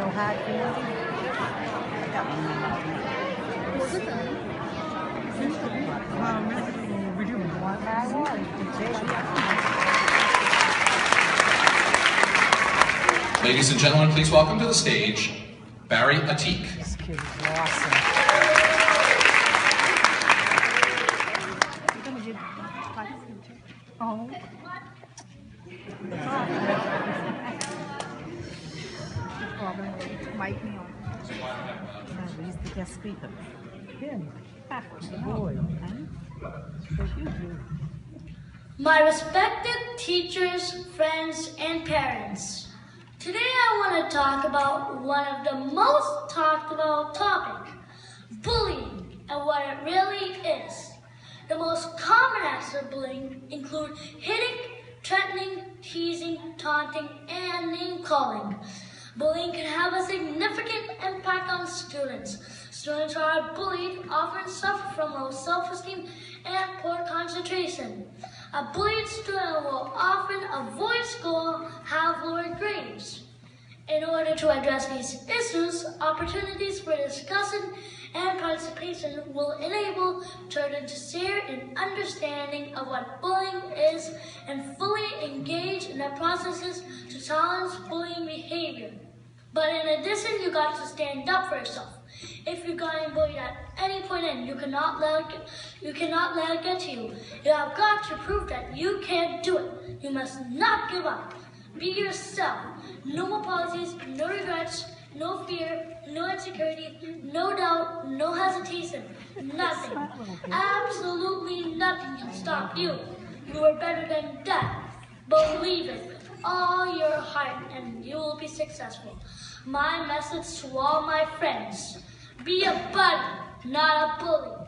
有hard feeling. 我是等。Ladies and gentlemen, please welcome to the stage, Barry Atik. This kid is awesome. Oh. Mic me on. He's the guest speaker. Him. Boy. My respected teachers, friends, and parents, today I want to talk about one of the most talked about topics, bullying, and what it really is. The most common acts of bullying include hitting, threatening, teasing, taunting, and name-calling. Bullying can have a significant impact on students. Students who are bullied often suffer from low self-esteem and poor concentration. A bullied student will often avoid school, have lower grades. In order to address these issues, opportunities for discussion and participation will enable children to share an understanding of what bullying is and fully engage in the processes to challenge bullying behavior. But in addition, you got to stand up for yourself. If you're getting bullied at any point in, you cannot let it get to you. You have got to prove that you can do it. You must not give up. Be yourself. No apologies, no regrets, no fear, no insecurity, no doubt, no hesitation. Nothing. Absolutely nothing can stop you. You are better than that. Believe it with all your heart and you will be successful. My message to all my friends, be a buddy, not a bully.